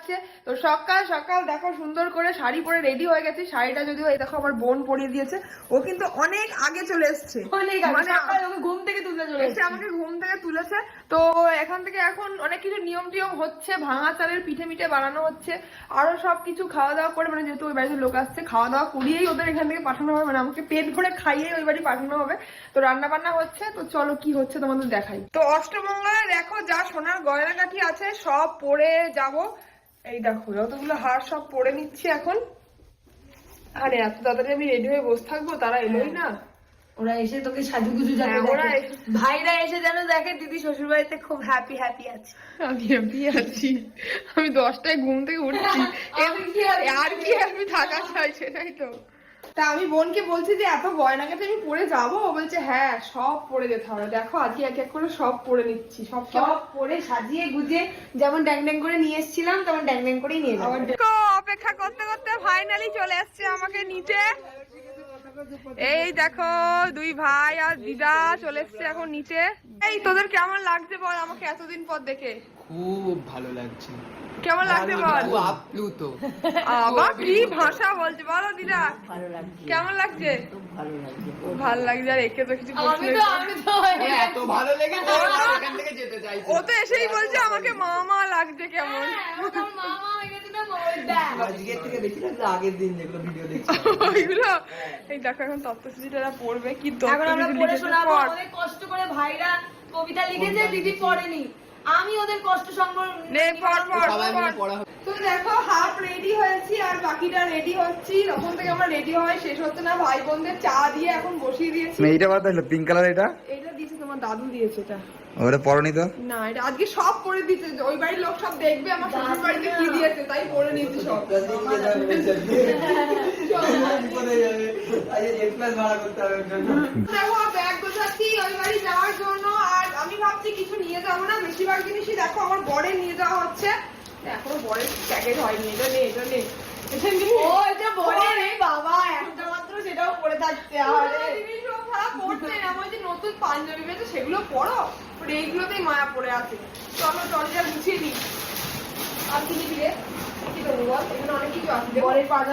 আসছে। তো সকাল সকাল দেখো সুন্দর করে শাড়ি পরে রেডি হয়ে গেছে। শাড়িটা যদিও এই দেখো আমার বোন পরিয়ে দিয়েছে, ও কিন্তু অনেক আগে চলে এসছে, মানে ঘুম থেকে তুলে চলে এসে আমাকে ঘুম থেকে তুলেছে। তো এখান থেকে এখন অনেক কিছু নিয়ম টিয়ম হচ্ছে, ভাঙা চালের পিঠে মিঠে বানানো হচ্ছে, আরো সবকিছু খাওয়া দাওয়া করে, মানে যেহেতু ওই বাড়িতে লোক আসছে খাওয়া দাওয়া করিয়েই ওদের এখান থেকে পাঠানো হবে, মানে আমাকে পেট ভরে খাইয়েই ওই বাড়ি পাঠানো হবে। তো রান্না বান্না হচ্ছে, তো চলো কি হচ্ছে তোমাদের দেখাই। তো অষ্টমঙ্গলে দেখো যা সোনার গয়নাগাঠি আছে সব পরে যাব। এই দেখো যতগুলো হার সব পরে নিচ্ছি এখন। আরে এত তাড়াতাড়ি আমি রেডি হয়ে বসে থাকবো, তারা এলোই না। ওরা এসে তোকে সাজুগুজু যাবে, ভাইরা এসে যেন দেখে দিদি শ্বশুর বাড়িতে খুব হ্যাপি হ্যাপি আছে। আমি হ্যাপি আছি, আমি 10টায় ঘুম থেকে উঠছি, আর কি আমি থাকা চাই, সেটাই তো। তা আমি বোনকে বলছি যে এত গয়নাগাটি আমি পরে যাবো, ও বলছে হ্যাঁ সব পরে যেতে হবে। দেখো আজকে এক এক করে সব পরে নিচ্ছি, সব পরে সাজিয়ে গুজে যেমন ড্যাং ড্যাং করে নিয়ে এসেছিলাম তেমন ড্যাং ড্যাং করেই নিয়ে যাবো। অপেক্ষা করতে করতে ফাইনালি চলে আসছে আমাকে নিচে। এই দেখো দুই ভাই আর দিদা চলে এসছে এখন নিচে। এই তোদের কেমন লাগছে বল আমাকে এতদিন পর দেখে? খুব ভালো লাগছে। কেমন লাগছে বল? আপ্লুত। আবার কি ভাষা বলছে বলো দিদা, কেমন লাগছে? ভালো লাগছে। আর একে তো কিছু এত ভালো লেগেছে এখান থেকে যেতে চাইছি। ও তো এসেই বলছে আমাকে মামা লাগছে কেমন। আজকে থেকে দেখছিলাম যে আগের দিন যেগুলো ভিডিও দেখছি ওইগুলো। এই দেখো এখন তত্ত্বসূচিটা পড়বে, কি কষ্ট করে ভাইরা কবিতা লিখেছে, দিদি পড়েনি, আমি ওদের কষ্ট তো দেখো হাফ রেডি হয়েছি আর বাকিটা রেডি হচ্ছি। তখন থেকে আমরা রেডি হয় শেষ হচ্ছে না, ভাই বোনদের চা দিয়ে এখন বসিয়ে দিয়েছি। এইটা বাতাইলো পিঙ্ক কালার, এটা দিয়েছে তোমার দাদু দিয়েছে। এটা ওটা পরনি তো না, এটা আজকে সব পরে দিয়েছে, ওই বাড়ির লোক সব দেখবে আমার শ্বশুর বাড়িতে কি দিয়েছে, তাই পরে নিয়েছি সব। দেখো ব্যাগ গোছাচ্ছি ওই বাড়ি যাওয়ার জন্য, আর আমি ভাবছি কিছু নিয়ে যাবো না, বেশিরভাগ জিনিসই দেখো আমার বরের নিয়ে যাওয়া হচ্ছে। এখনো বরের প্যাকেট হয়নি, এটা নেই এটা নেই। সেটাও পরে থাকতে নতুন পাঞ্জাবি পেয়েছে সেগুলো পরো, এইগুলোতেই মায়া পড়ে আছে। চলো টলিটা গুছিয়ে দিই। আর কি নিবি রে?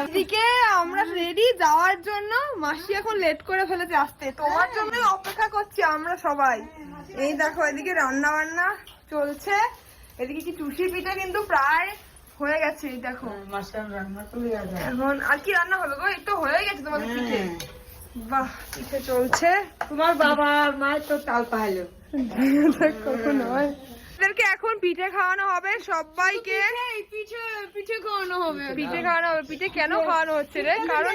এদিকে আমরা রেডি যাওয়ার জন্য, মাসি এখন লেট করে ফেলেছে আসতে, তোমার জন্য অপেক্ষা করছি আমরা সবাই। এই দেখো এদিকে রান্না বান্না চলছে, এদিকে কি চুষি পিঠা কিন্তু প্রায় হয়ে গেছে। এই দেখো এখন আর কি রান্না হবে গো? এই তো হয়ে গেছে তোমাদের পিঠে। বাহ পিঠে চলছে। তোমার বাবা মায়ের তো তাল পাইলো কখন হয়। এদেরকে এখন পিঠে খাওয়ানো হবে সবাইকে। পিঠে খাওয়ানো হবে, পিঠে খাওয়ানো হবে। পিঠে কেন খাওয়ানো হচ্ছে রে? কারণ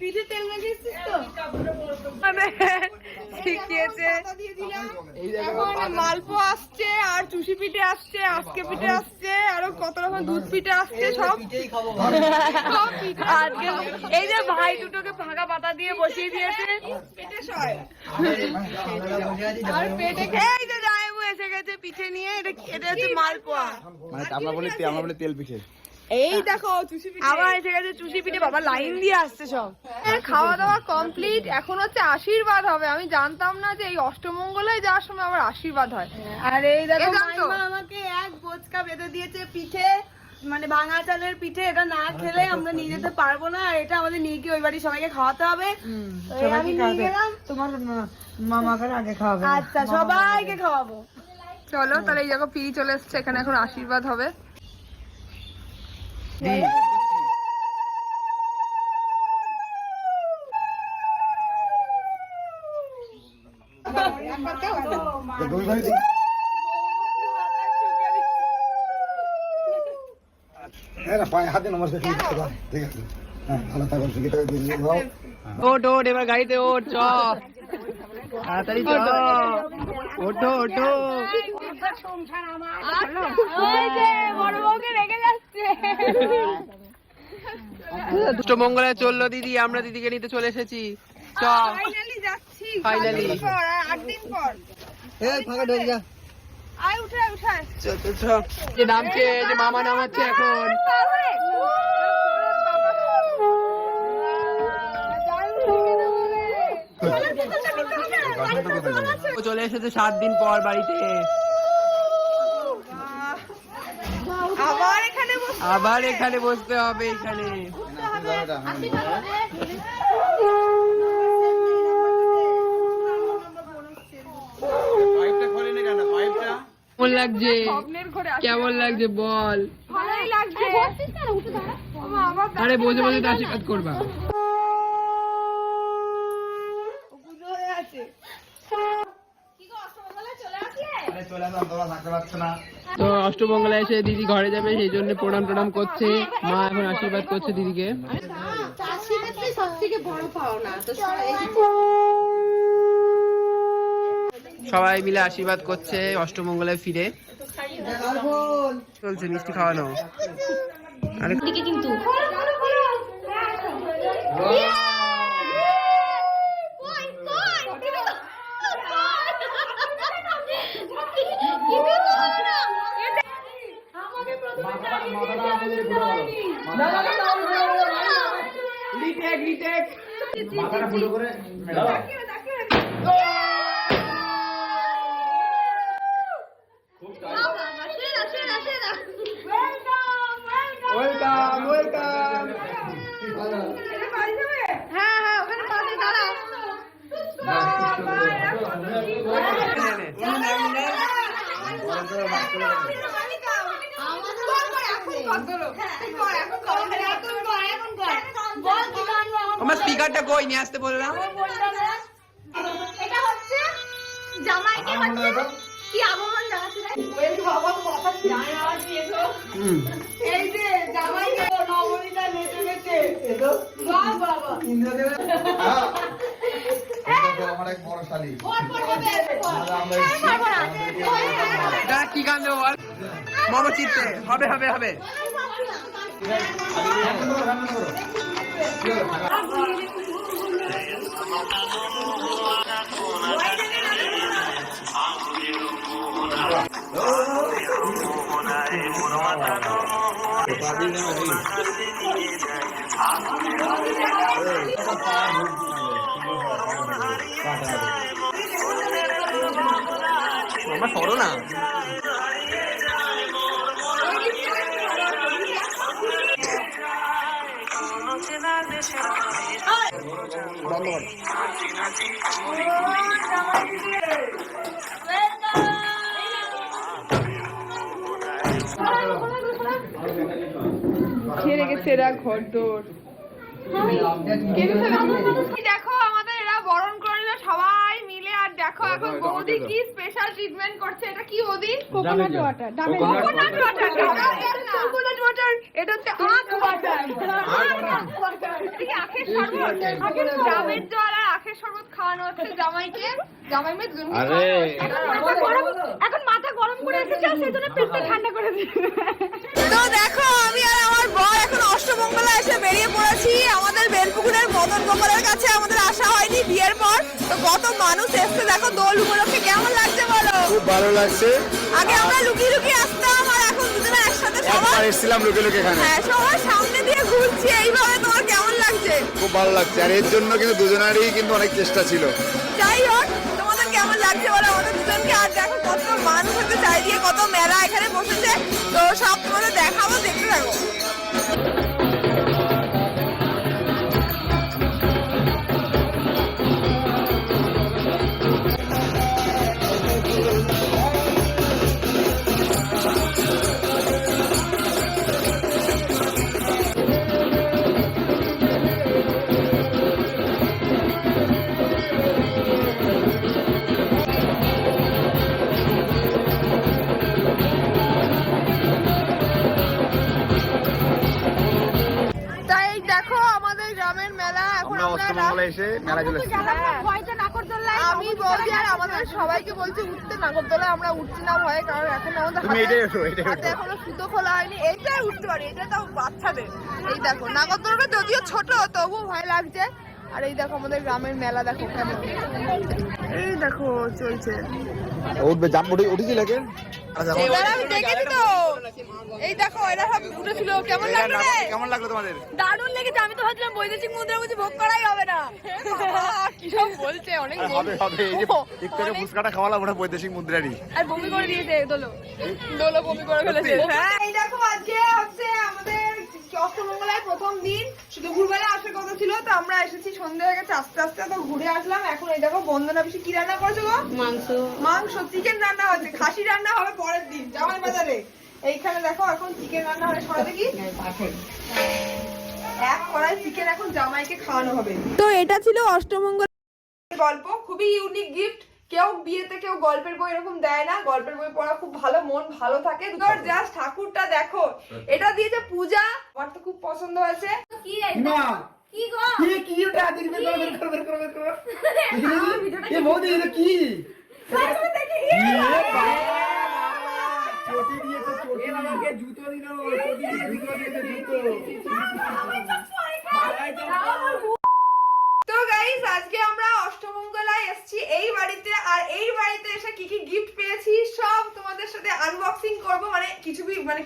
পিঠে তেল মেখেছিস তো? শিখিয়েছে। এখন মালপোয়া আসছে, আর চুষি পিঠে আসছে, আজকে পিঠে আসছে, আরো কত রকম দুধ পিঠে আসছে, সব আজকে। এই যে ভাই দুটোকে ভাগা পাতা দিয়ে বসিয়ে দিয়েছে পেটে সয়। আর পেটে এই যে জামাইবু এসে গেছে পিঠে নিয়ে। এটা হচ্ছে মালপোয়া, মানে আমরা বলি তেল পিঠে। এই দেখো চুষি পিঠে আবার এসে গেছে। চুষি পিঠে বাবা লাইন দিয়ে আসছে সব। খাওয়া দাওয়া কমপ্লিট, এখন হচ্ছে আশীর্বাদ হবে। আমি জানতাম না যে এই অষ্টমঙ্গলে যাওয়ার সময় আবার আশীর্বাদ হয়। আর এই দেখো মাইমা আমাকে এক বোচকা বেঁধে দিয়েছে পিঠে, মানে ভাঙা চালের পিঠে। এটা না খেলে আমরা নিয়ে যেতে পারবো না, এটা আমাদের নিয়ে গিয়ে ওই বাড়ি সবাইকে খাওয়াতে হবে। আমি নিয়ে গেলাম, তোমার মামাকে আগে খাওয়াবে। আচ্ছা সবাইকে খাওয়াবো। চলো তাহলে এই দেখো পিড়ি চলে এসছে, এখানে এখন আশীর্বাদ হবে। হাতে নম্বর ঠিক আছে। হ্যাঁ ভালো থাকো, ওঠ ওঠ, এবার গাড়িতে ওঠ, চ তাড়াতাড়ি চ, ওঠো ওঠো। অষ্টমঙ্গলে চললো দিদি, আমরা দিদিকে নিতে চলে এসেছি। চ ফাইনালি যাচ্ছি, ফাইনালি 8 দিন পর। এই ফাঁকা ঢোক যা। আয় উঠায় উঠায়। যে নামছে, যে মামা নামাচ্ছে এখন। চলে এসেছে 7 দিন পর বাড়িতে। আবার আবার এখানে বসতে হবে এখানে। কেমন লাগছে? কেমন লাগছে বল? ভালোই লাগছে। আরে বসে বসে তো আশীর্বাদ করবা। তো অষ্টমঙ্গলা এসে দিদি ঘরে যাবে, সেই জন্য প্রণাম টনাম করছে। মা এখন আশীর্বাদ করছে দিদিকে। সবাই মিলে আশীর্বাদ করছে অষ্টমঙ্গলায় ফিরে। চলছে মিষ্টি খাওয়ানো। আরে কিন্তু মাথাটা ফুটো করে ওয়েলকাম ওয়েলকাম। হ্যাঁ হ্যাঁ ওখানে পাশে দাঁড়াও। আমার স্পিকারটা কই নিয়ে আসতে বললাম। এটা হচ্ছে জামাইকে হচ্ছে কি আগমন জানাচ্ছে। এই যে জামাইকে নবনীতা নেচে নেচে বাহ বাবা আমার এক বড় শালি। এটা কি গান দেবো বল? মামা চিত্তে হবে হবে হবে। মামা সরো না। খেয়ে রেখেছে এরা ঘর দৌড়। দেখো আমাদের এরা বরণ করে নিল সবাই মিলে। আর দেখো এখন বৌদি কি স্পেশাল ট্রিটমেন্ট করছে। এটা কি বৌদি? Coconut water. Coconut water, coconut water. এটা হচ্ছে আখ ওয়াটার। আখের শরবত, ডাবের জল আর আখের শরবত খাওয়ানো হচ্ছে জামাইকে। জামাই মেয়ে দুজন। এখন মাথা গরম করে রেখেছে, সেজন্য পেটটা ঠান্ডা করে দিচ্ছে। তো দেখো আমি আর আমার বর এখন অষ্টমঙ্গলা এসে বেরিয়ে পড়েছি আমাদের বেলপুকুরের মদন গোপালের কাছে। আমাদের আসা হয়নি বিয়ের পর, তো কত মানুষ এসছে দেখো দোল উপলক্ষে। কেমন লাগছে বলো? খুব ভালো লাগছে। আগে আমরা লুকিয়ে লুকিয়ে আসতাম, আর এখন দুজনে একসাথে একবার এসেছিলাম লোকে লোকে এখানে। হ্যাঁ সবার সামনে দিয়ে ঘুরছি এইভাবে। তোমার কেমন লাগছে? খুব ভালো লাগছে, আর এর জন্য কিন্তু দুজনেরই কিন্তু অনেক চেষ্টা ছিল। যাই হোক তোমাদের কেমন লাগছে বলো আমাদের দুজনকে। আর দেখো কত মানুষ হচ্ছে চারিদিকে, কত মেলা এখানে বসেছে। তো সব তোমাদের দেখাবো, দেখতে থাকো। অষ্টমঙ্গলা এসে মেলা চলে এসেছি। আমি বলছি আর আমাদের সবাইকে বলছি উঠতে নাগরদোলা। আমরা উঠছি না ভয়ে, কারণ এখন আমাদের তুমি এটাই ওঠো, এটাই হাতে ওঠো। এখনো সুতো খোলা হয়নি। এইটাই উঠতে পারি, এটা তাও বাচ্চাদের। এই দেখো নাগরদোলাটা যদিও ছোট, তবুও ভয় লাগছে। আর এই দেখো আমাদের গ্রামের মেলা দেখো কেমন। এই দেখো চলছে। উঠবে জাম্প উঠেছিল কে? এবার আমি দেখেছি তো। এই দেখো এরা সব উঠেছিল। কেমন লাগলো রে? কেমন লাগলো তোমাদের? দারুণ লেগেছে। আমি তো ভাবছিলাম বৈদেশিক মুদ্রা বুঝি ভোগ করাই হবে না। কি সব বলছে, অনেক হবে হবে। এই যে একটু আগে ফুচকাটা খাওয়ালাম, ওটা বৈদেশিক মুদ্রারই। আর বমি করে দিয়েছে দোলো। দোলো বমি করে ফেলেছে। হ্যাঁ এই দেখো আজকে হচ্ছে আমাদের আমরা এসেছি, সন্ধ্যে হয়ে গেছে আস্তে আস্তে, তো ঘুরে আসলাম। এখন এই দেখো বন্দনা পিসি কি রান্না করেছো গো? মাংস, চিকেন রান্না হচ্ছে, খাসি রান্না হবে পরের দিন জামাই বাজারে। এইখানে দেখো এখন চিকেন রান্না হবে, সরা দেখি এক কড়াই চিকেন এখন জামাইকে খাওয়ানো হবে। তো এটা ছিল অষ্টমঙ্গল গল্প, খুবই ইউনিক গিফট। কেউ বিয়েতে কেউ গল্পের বই এরকম দেয় না, গল্পের বই পড়া খুব ভালো, মন ভালো থাকে। জাস্ট ঠাকুরটা দেখো, এটা দিয়েছে পূজা, আমার তো খুব পছন্দ হয়েছে। কি না কি গো কি ওটা আদির বের করো এ বৌদি এটা কি চটি দিয়েছে, চটি আমাকে জুতো দিল, চটি দিয়ে জুতো তো গাইস আজকে আমরা অষ্টমঙ্গলায় এসেছি এই বাড়িতে, আর এই বাড়িতে এসে কি কি গিফট পেয়েছি সব তোমাদের সাথে আনবক্সিং করব।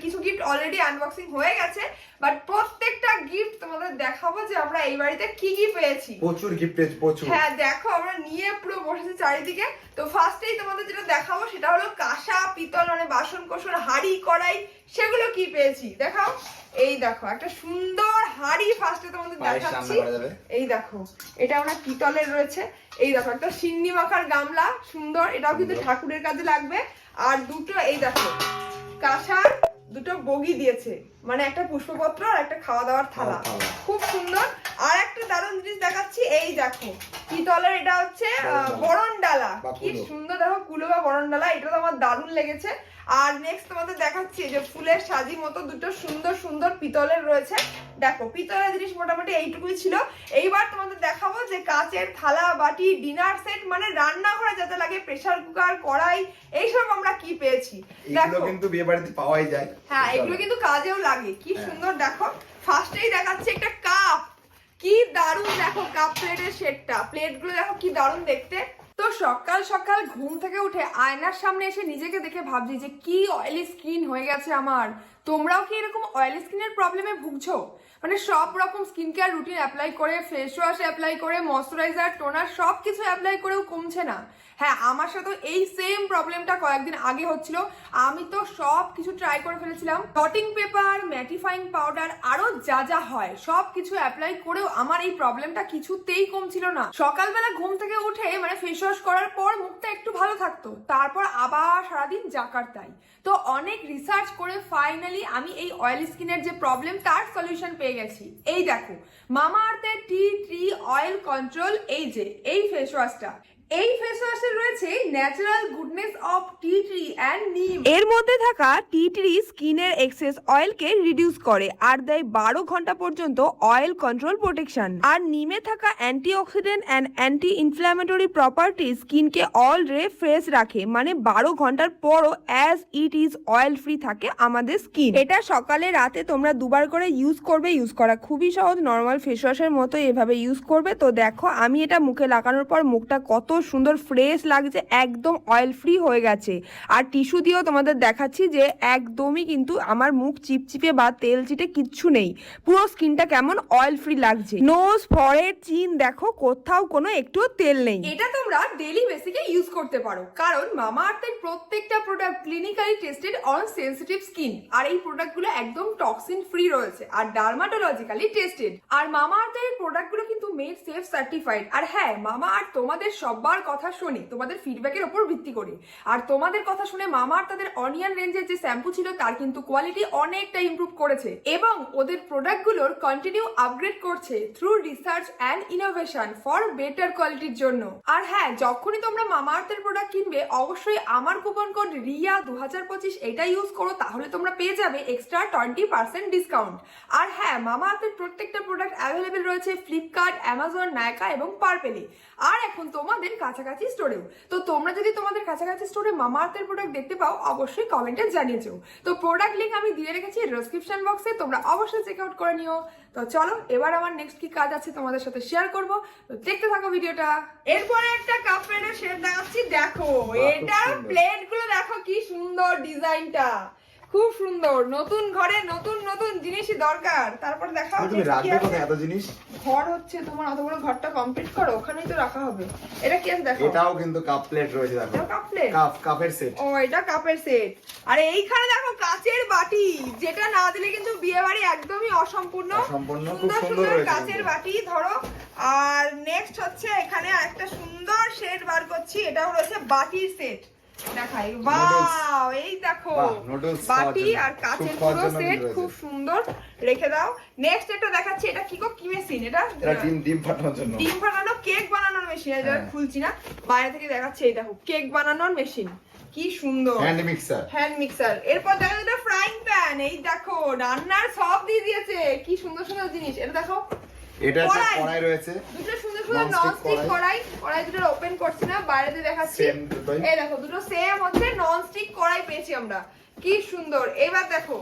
কিছু গিফট অলরেডি আনবক্সিং হয়ে গেছে, বাট প্রত্যেকটা গিফট তোমাদের দেখাবো যে আমরা এই বাড়িতে কি কি পেয়েছি। প্রচুর গিফট পেয়েছি, প্রচুর। হ্যাঁ দেখো আমরা নিয়ে পুরো বসেছি চারিদিকে। তো ফার্স্টেই তোমাদের যেটা দেখাবো সেটা হলো কাঁসা পিতল, মানে বাসন কোসন, হাঁড়ি কড়াই, সেগুলো কি পেয়েছি দেখাও। এই দেখো একটা সুন্দর হাঁড়ি ফার্স্টে তোমাদের দেখাচ্ছি। এই দেখো এটা আমরা পিতলের রয়েছে। এই দেখো একটা সিন্নি মাখার গামলা, সুন্দর, এটাও কিন্তু ঠাকুরের কাজে লাগবে। আর দুটো এই দেখো কাঁসার দুটো বগি দিয়েছে, মানে একটা পুষ্পপত্র আর একটা খাওয়া দাওয়ার থালা, খুব সুন্দর। আর একটা দারুণ জিনিস দেখাচ্ছি, এই দেখো পিতলের, এটা হচ্ছে বরণ ডালা, কি সুন্দর দেখো, কুলো বা বরণ ডালা, এটা তো আমার দারুণ লেগেছে। আর নেক্সট তোমাদের দেখাচ্ছি যে ফুলের সাজি মতো দুটো সুন্দর সুন্দর পিতলের রয়েছে। দেখো পিতলের জিনিস মোটামুটি এইটুকুই ছিল। এইবার তোমাদের দেখাবো যে কাচের থালা বাটি, ডিনার সেট, মানে রান্নাঘরে যাতে লাগে, প্রেসার কুকার, কড়াই, এইসব আমরা কি পেয়েছি এগুলো কিন্তু বিয়ে বাড়িতে পাওয়াই যায়। হ্যাঁ এগুলো কিন্তু কাজেও লাগে, কি সুন্দর। দেখো ফার্স্টেই দেখাচ্ছি একটা কাপ, কি দারুণ, দেখো কাপ প্লেটের সেটটা, প্লেটগুলো দেখো কি দারুণ দেখতে। তো সকাল সকাল ঘুম থেকে উঠে আয়নার সামনে এসে নিজেকে দেখে ভাবছি যে কি অয়েলি স্কিন হয়ে গেছে আমার। তোমরাও কি এরকম অয়েলি স্কিনের প্রবলেমে ভুগছো? মানে সব রকম স্কিন কেয়ার রুটিন অ্যাপ্লাই করে, ফেস ওয়াশ অ্যাপ্লাই করে, ময়শ্চারাইজার, টোনার সব কিছু অ্যাপ্লাই করেও কমছে না। হ্যাঁ আমার সাথে এই সেম প্রবলেমটা কয়েকদিন আগে হচ্ছিল। আমি তো সব কিছু ট্রাই করে ফেলেছিলাম, ডটিং পেপার, ম্যাটিফাইং পাউডার, আরো যা যা হয় সব কিছু অ্যাপ্লাই করেও আমার এই প্রবলেমটা কিছুতেই কমছিল না। সকালবেলা ঘুম থেকে উঠে মানে ফেস ওয়াশ করার পর মুখটা একটু ভালো থাকতো, তারপর আবার সারাদিন জাকার তাই। তো অনেক রিসার্চ করে ফাইনালি আমি এই অয়েলি স্কিনের যে প্রবলেম তার সলিউশন পেয়ে গেছি। এই দেখো মামা আর্থের টি ট্রি অয়েল কন্ট্রোল, এই যে এই ফেস ওয়াশটা, এই ফেস ওয়াশে রয়েছে natural goodness of tea tree and neem. এর মধ্যে থাকা টি ট্রি স্কিনের এক্সেস অয়েলকে রিডিউস করে আর দেয় 12 ঘন্টা পর্যন্ত অয়েল কন্ট্রোল প্রোটেকশন। আর নিমে থাকা antioxidant and anti inflammatory property স্কিনকে অল রে ফ্রেশ রাখে, মানে 12 ঘন্টার পরও as it is oil free থাকে আমাদের স্কিন। এটা সকালে রাতে তোমরা দুবার করে ইউজ করবে, ইউজ করা খুবই সহজ, নর্মাল ফেস ওয়াশের মতো এভাবে ইউজ করবে। তো দেখো আমি এটা মুখে লাগানোর পর মুখটা কত সুন্দর ফ্রেশ লাগছে, একদম অয়েল ফ্রি হয়ে গেছে। আর টিস্যু দিয়েও তোমাদের দেখাচ্ছি যে একদমই কিন্তু আমার মুখ চিপচিপে বা তেল চিটে কিচ্ছু নেই, পুরো স্কিনটা কেমন অয়েল ফ্রি লাগছে। নোজ, ফরহেড, চিন দেখো কোথাও কোনো একটুও তেল নেই। এটা তোমরা ডেইলি বেসিকে ইউজ করতে পারো, কারণ মামা আর্থের প্রত্যেকটা product clinically tested on sensitive skin, আর এই প্রোডাক্টগুলো একদম টক্সিন ফ্রি রয়েছে আর ডার্মাটোলজিক্যালি টেস্টেড। আর মামা আর্থের প্রোডাক্টগুলো কিন্তু মেড সেফ সার্টিফাইড। আর হ্যাঁ মামা আর্থ তোমাদের সবার কথা শুনে, তোমাদের ফিডব্যাকের উপর ভিত্তি করে, আর তোমাদের কথা শুনে মামা আর্থ তাদের অনিয়ন রেঞ্জের যে শ্যাম্পু ছিল তার কিন্তু কোয়ালিটি অনেকটা ইমপ্রুভ করেছে এবং ওদের প্রোডাক্টগুলোর কন্টিনিউ আপগ্রেড করছে through research and innovation for better কোয়ালিটির জন্য। আর হ্যাঁ যখনই তোমরা মামা আর্থের প্রোডাক্ট কিনবে অবশ্যই আমার কুপন কোড রিয়া 2025 এটা ইউজ করো, তাহলে তোমরা পেয়ে যাবে এক্সট্রা 20% ডিসকাউন্ট। আর হ্যাঁ মামা আর্থের প্রত্যেকটা প্রোডাক্ট অ্যাভেলেবেল রয়েছে ফ্লিপকার্ট, অ্যামাজন, নায়কা এবং পার্পেলে, আর এখন তোমাদের কাছাকাছি স্টোরেও। তো তোমরা যদি তোমাদের কাছাকাছি স্টোরে মামা আর্থের প্রোডাক্ট দেখতে পাও অবশ্যই কমেন্টে জানিয়েছো। তো প্রোডাক্ট লিংক আমি দিয়ে রেখেছি ডেসক্রিপশন বক্সে, তোমরা অবশ্যই চেক আউট করে নিও। তো চলো এবার আমার নেক্সট কি কাজ আছে তোমাদের সাথে শেয়ার করব, তো দেখতে থাকো ভিডিওটা। এরপরে একটা কাপ প্লেটের শেড দেখাচ্ছি, দেখো এটা প্লেট গুলো দেখো কি সুন্দর ডিজাইনটা, খুব সুন্দর, নতুন ঘরে নতুন নতুন জিনিসই দরকার। তারপর দেখাও তুমি রাখবে কোথায় এত জিনিস? ঘর হচ্ছে তোমার, অত বড় ঘরটা কমপ্লিট করো, ওখানেই তো রাখা হবে। এটা কি আছে দেখো, এটাও কিন্তু কাপ প্লেট রয়েছে, দেখো এটা কাপ প্লেট, কাপের সেট। ও এটা কাপের সেট। আর এইখানে দেখো কাচের বাটি, যেটা না দিলে কিন্তু বিয়ে বাড়ি একদমই অসম্পূর্ণ। খুব সুন্দর সুন্দর রয়েছে কাচের বাটি ধরো। আর নেক্সট হচ্ছে এখানে একটা সুন্দর সেট বার করছি, এটাও রয়েছে বাটির সেট। দেখাই, ওয়াও, এই দেখো বাটি আর কাচের পুরো সেট, খুব সুন্দর, রেখে দাও। নেক্সট একটা দেখাচ্ছি, এটা কি গো, কি মেশিন এটা? ডিম ফাটানোর জন্য, ডিম ফাটানো, কেক বানানোর মেশিন। এটা খুলছি না, বাইরে থেকে দেখাচ্ছি, এই দেখো কেক বানানোর মেশিন, কি সুন্দর, হ্যান্ড মিক্সার। Hand mixer. এরপর দেখো এটা ফ্রাইং প্যান, এই দেখো রান্নার সব দিয়ে দিয়েছে, কি সুন্দর সুন্দর জিনিস। এটা দেখো, এটা একটা কড়াই রয়েছে, দুটো সুন্দর সুন্দর ননস্টিক কড়াই। কড়াই দুটো ওপেন করছি না, বাইরে দিয়ে দেখাচ্ছি। এই দেখো দুটো সেম হচ্ছে ননস্টিক কড়াই পেয়েছি আমরা, কি সুন্দর। এবার দেখো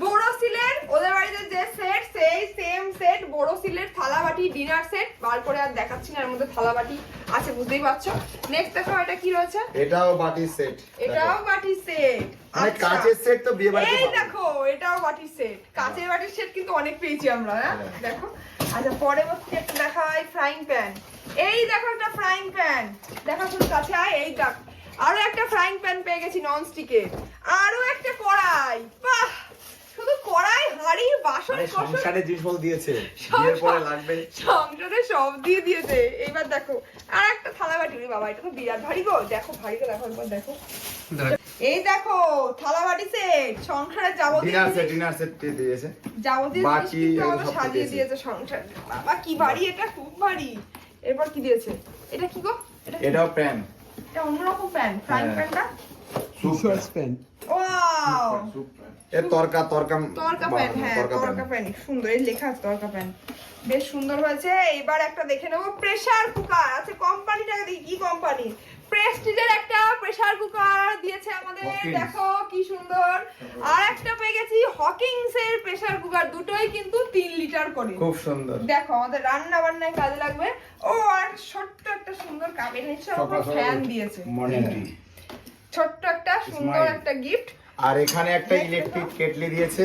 বোরোসিলের, ওদের বাড়িতে যে সেট সেই সেম সেট বোরোসিলের থালা বাটি ডিনার সেট, বার করে আর দেখাচ্ছি না, এর মধ্যে থালা বাটি আছে বুঝতেই পারছো। নেক্সট দেখো এটা কি রয়েছে, এটাও বাটির সেট, এটাও বাটির সেট। মানে কাচের সেট তো বিয়ে বাড়িতে এই পাবে। দেখো এটাও বাটির সেট, কাচের বাটির সেট কিন্তু অনেক পেয়েছি আমরা, হ্যাঁ দেখো। আচ্ছা পরবর্তী একটা দেখা হয় ফ্রাইং প্যান, এই দেখো একটা ফ্রাইং প্যান, দেখা শুধু কাছে আয়, এই দেখ আরো একটা ফ্রাইং প্যান পেয়ে গেছি নন স্টিকের, আরো একটা কড়াই, বাহ শুধু কড়াই হাঁড়ি বাসন সংসারে জিনিসপত্র দিয়েছে, বিয়ের পরে লাগবে, সংসারে সব দিয়ে দিয়েছে। এইবার দেখো আর একটা থালা বাটি, বাবা এটা তো বিরাট ভারী গো, দেখো ভারী তো, দেখো একবার দেখো, এই দেখো থালা বাটি সেট, সংসারে যাবতীয় ডিনার সেট দিয়েছে, যাবতীয় বাটি জিনিস সাজিয়ে দিয়েছে সংসার। বাবা কি ভারী, এটা খুব ভারী। এরপর কি দিয়েছে, এটা কি গো, এটাও প্যান, এটা অন্যরকম প্যান, ফ্রাইং প্যানটা, প্যান, ওয়াও এর তরকা প্যান, হ্যাঁ তরকা প্যান, সুন্দর, এই লেখা আছে তরকা প্যান, বেশ সুন্দর হয়েছে। এবার একটা দেখে নেবো প্রেসার কুকার। আচ্ছা কোম্পানিটাকে দেখি, কি কোম্পানি, প্রেস্টিজের একটা প্রেসার কুকার দিয়েছে আমাদের, দেখো কি সুন্দর। আর একটা পেয়ে গেছি হকিংস এর প্রেসার কুকার, দুটোই কিন্তু 3 লিটার করে, খুব সুন্দর, দেখো আমাদের রান্না বান্নায় কাজে লাগবে। ও আর ছোট্ট একটা সুন্দর কাপের নিচে ফ্যান দিয়েছে, ছোট্ট একটা সুন্দর একটা গিফট। আর এখানে একটা ইলেকট্রিক কেটলি দিয়েছে,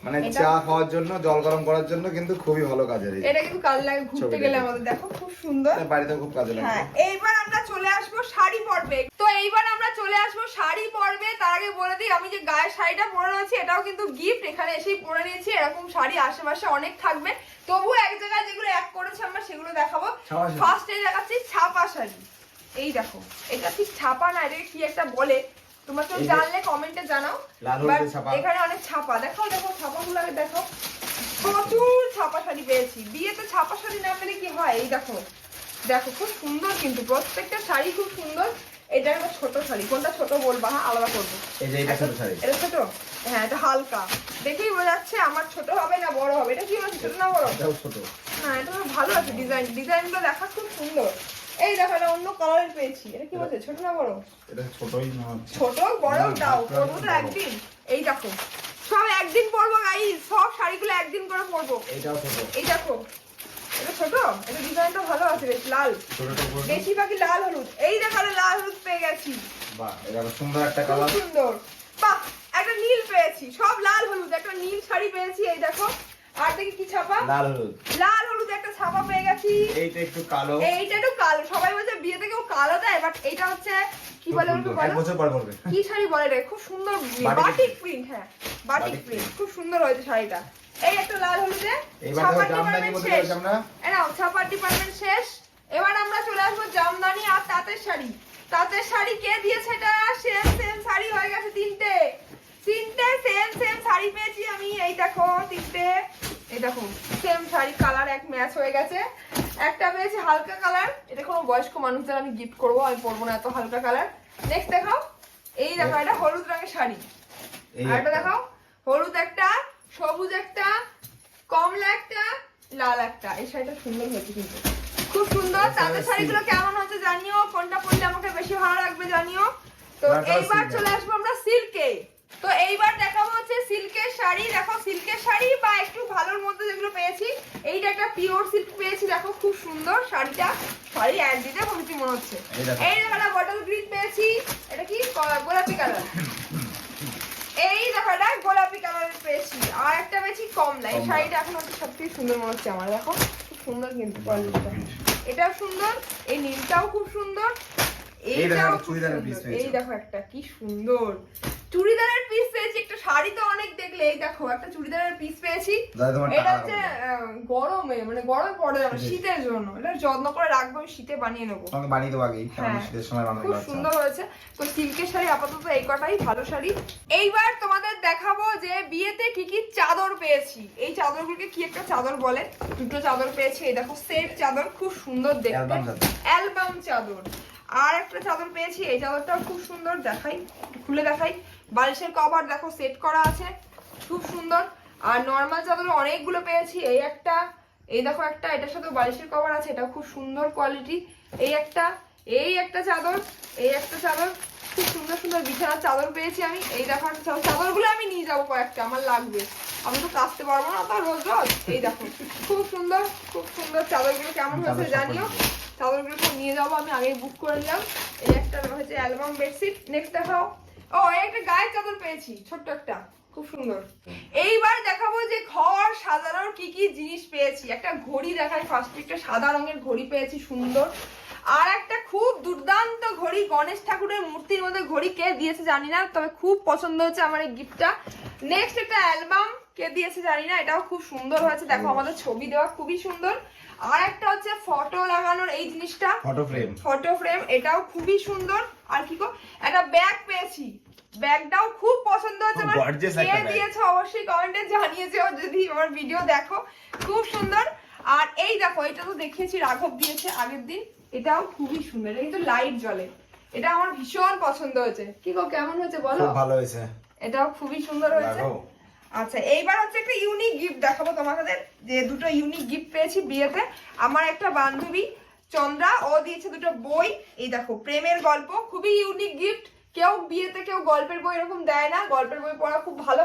মানে চা খাওয়ার জন্য, জল গরম করার জন্য কিন্তু খুবই ভালো কাজে লাগে। এটা কিন্তু কাল লাগে ঘুরতে গেলে আমাদের, দেখো খুব সুন্দর, বাড়িতে খুব কাজে লাগে। হ্যাঁ এইবার আমরা চলে আসবো শাড়ি পর্বে। তো এইবার আমরা চলে আসবো শাড়ি পর্বে। তার আগে বলে দিই, আমি যে গায়ের শাড়িটা পরে রয়েছি এটাও কিন্তু গিফট, এখানে এসেই পরে নিয়েছি। এরকম শাড়ি আশেপাশে অনেক থাকবে, তবু এক জায়গায় যেগুলো এক করেছে আমরা সেগুলো দেখাবো। ফার্স্টে দেখাচ্ছি ছাপা শাড়ি, এই দেখো এটা ঠিক ছাপা না, এটাকে কি একটা বলে, তোমরা কেউ জানলে কমেন্টে জানাও। এখানে অনেক ছাপা, দেখাও দেখো ছাপাগুলো আগে দেখো, প্রচুর ছাপা শাড়ি পেয়েছি। বিয়েতে ছাপা শাড়ি না পেলে কি হয়, এই দেখো দেখো খুব সুন্দর, কিন্তু প্রত্যেকটা শাড়ি খুব সুন্দর। এটা একটা ছোট শাড়ি, কোনটা ছোট বলবা, হ্যাঁ আলাদা করবো। এটা ছোট, হ্যাঁ এটা হালকা, দেখেই বোঝা যাচ্ছে আমার ছোট হবে না বড় হবে। এটা কি বলছে, ছোট না বড়? না এটা ভালো আছে, ডিজাইনগুলো দেখা খুব সুন্দর। এই দেখো এটা অন্য কালারের পেয়েছি, এটা কি বলছে, ছোট না বড়? এটা ছোটই না, ছোট বড় দাও, পরবো তো একদিন। এই দেখো সব একদিন পরবো গাইস, সব শাড়িগুলো একদিন করে পরবো। এটাও ছোট, এই দেখো এটা ছোট, এটা ডিজাইনটা ভালো আছে, বেশ লাল, বেশিরভাগই লাল হলুদ। এই দেখো লাল হলুদ পেয়ে গেছি, বাহ এটা সুন্দর একটা কালার, সুন্দর। বাহ একটা নীল পেয়েছি, সব লাল হলুদ, একটা নীল শাড়ি পেয়েছি। এই দেখো আর দেখি কি ছাপা, লাল হলুদ একটা ছাপা পেয়ে গেছি। এইটা একটু কালো, এইটা একটু কালো, সবাই বলছে বিয়েতে কেউ কালো দেয়, বাট এটা হচ্ছে কি বলে, কি শাড়ি বলে রে, খুব সুন্দর বাটিক প্রিন্ট, হ্যাঁ বাটিক প্রিন্ট, খুব সুন্দর হয়েছে শাড়িটা। এই একটা লাল হলুদে ছাপার ডিপার্টমেন্ট শেষ, নাও ছাপার ডিপার্টমেন্ট শেষ। এবার আমরা চলে আসবো জামদানি আর তাঁতের শাড়ি। তাঁতের শাড়ি কে দিয়েছে, এটা সেম শাড়ি হয়ে গেছে, তিনটে সেম শাড়ি পেয়েছি আমি। এই দেখো তিনটে, এই দেখো সেম শাড়ি, কালার এক ম্যাচ হয়ে গেছে। একটা পেয়েছি হালকা কালার, এটা কোনো বয়স্ক মানুষদের আমি গিফট করবো, আমি পরবো না এত হালকা কালার। নেক্সট দেখাও, এই দেখো এটা হলুদ রঙের শাড়ি, আর এটা দেখাও হলুদ একটা, সবুজ একটা, কমলা একটা, লাল একটা। এই শাড়িটা সুন্দর হয়েছে কিন্তু, খুব সুন্দর। তাদের শাড়িগুলো কেমন হচ্ছে জানিও, কোনটা পরলে আমাকে বেশি ভালো লাগবে জানিও। তো এইবার চলে আসবো আমরা সিল্কে। তো এইবার দেখাবো হচ্ছে সিল্কের শাড়ি। দেখো সিল্কের শাড়ি বা একটু ভালোর মধ্যে যেগুলো পেয়েছি, এইটা একটা পিওর সিল্ক পেয়েছি, দেখো খুব সুন্দর শাড়িটা, শাড়ি অ্যাড দিতে বলছি মনে হচ্ছে। এই দেখো বটল গ্রিন পেয়েছি, এটা কি গোলাপি কালার, এই দেখো এটা গোলাপি কালারের পেয়েছি, আর একটা পেয়েছি কমলা। এই শাড়িটা এখন হচ্ছে সব থেকে সুন্দর মনে হচ্ছে আমার, দেখো খুব সুন্দর কিন্তু কোয়ালিটিটা, এটাও সুন্দর, এই নীলটাও খুব সুন্দর, এইটাও খুব সুন্দর। এই দেখো একটা কি সুন্দর চুড়িদারের পিস পেয়েছি, একটা শাড়ি তো অনেক দেখলে, এই দেখো একটা চুড়িদারের পিস পেয়েছি। এটা হচ্ছে গরমে মানে গরমে পড়ে যাবে শীতের জন্য, এটা যত্ন করে রাখবো, আমি শীতে বানিয়ে নেবো। তোমাকে বানিয়ে দেবো আগেই, কারণ শীতের সময় বানানো খুব সুন্দর হয়েছে। তো সিল্কের শাড়ি আপাতত এই কটাই ভালো শাড়ি। এইবার তোমাদের দেখাবো যে বিয়েতে কি কি চাদর পেয়েছি। এই চাদরগুলোকে কি একটা চাদর বলে, দুটো চাদর পেয়েছি। এই দেখো সেট চাদর, খুব সুন্দর দেখতে, অ্যালবাম চাদর। আর একটা চাদর পেয়েছি, এই চাদরটাও খুব সুন্দর, দেখাই খুলে দেখাই। বালিশের কভার দেখো সেট করা আছে, খুব সুন্দর। আর নর্মাল চাদর অনেকগুলো পেয়েছি, এই একটা, এই দেখো একটা, এটার সাথে বালিশের কভার আছে, এটাও খুব সুন্দর কোয়ালিটি। এই একটা চাদর, এই একটা চাদর, খুব সুন্দর সুন্দর বিছানার চাদর পেয়েছি আমি। এই দেখো একটা চাদর, চাদরগুলো আমি নিয়ে যাবো কয়েকটা, আমার লাগবে, আমি তো কাচতে পারবো না তো রোজ রোজ। এই দেখো খুব সুন্দর, খুব সুন্দর চাদরগুলো কেমন হয়েছে জানিও। চাদরগুলো সব নিয়ে যাবো, আমি আগে বুক করে নিলাম। এই একটা হচ্ছে অ্যালবাম বেডশিট। নেক্সট দেখাও। ও এই একটা গায়ের চাদর পেয়েছি, ছোট্ট একটা, খুব সুন্দর। এইবার দেখাবো যে ঘর সাজানোর কি কি জিনিস পেয়েছি। একটা ঘড়ি দেখাই ফার্স্টে, একটা সাদা রঙের ঘড়ি পেয়েছি সুন্দর। আর একটা খুব দুর্দান্ত ঘড়ি, গণেশ ঠাকুরের মূর্তির মধ্যে ঘড়ি, কে দিয়েছে জানি না, তবে খুব পছন্দ হচ্ছে আমার এই গিফটটা। নেক্সট একটা অ্যালবাম, কে দিয়েছে জানি না, এটাও খুব সুন্দর হয়েছে, দেখো আমাদের ছবি দেওয়া, খুবই সুন্দর। আর একটা হচ্ছে ফটো লাগানোর এই জিনিসটা, ফটো ফ্রেম, এটাও খুবই সুন্দর। আর কি গো, একটা ব্যাগ পেয়েছি, ব্যাগটাও খুব পছন্দ হচ্ছে আমার, কে দিয়েছে অবশ্যই কমেন্টে জানিয়েছে যদি আমার ভিডিও দেখো, খুব সুন্দর। আর এই দেখো, এটা তো দেখিয়েছি, রাঘব দিয়েছে আগের দিন, এটাও খুবই সুন্দর, এটা কিন্তু লাইট জ্বলে, এটা আমার ভীষণ পছন্দ হয়েছে। কি গো কেমন হয়েছে বলো? ভালো হয়েছে, এটাও খুবই সুন্দর হয়েছে। আচ্ছা এইবার হচ্ছে একটা ইউনিক গিফট দেখাবো তোমাদের, যে দুটো ইউনিক গিফট পেয়েছি বিয়েতে। আমার একটা বান্ধবী চন্দ্রা, ও দিয়েছে দুটো বই, এই দেখো প্রেমের গল্প, খুবই ইউনিক গিফট। কেউ বিয়েতে কেউ গল্পের বই এরকম দেয় না, গল্পের বই পড়া খুব ভালো।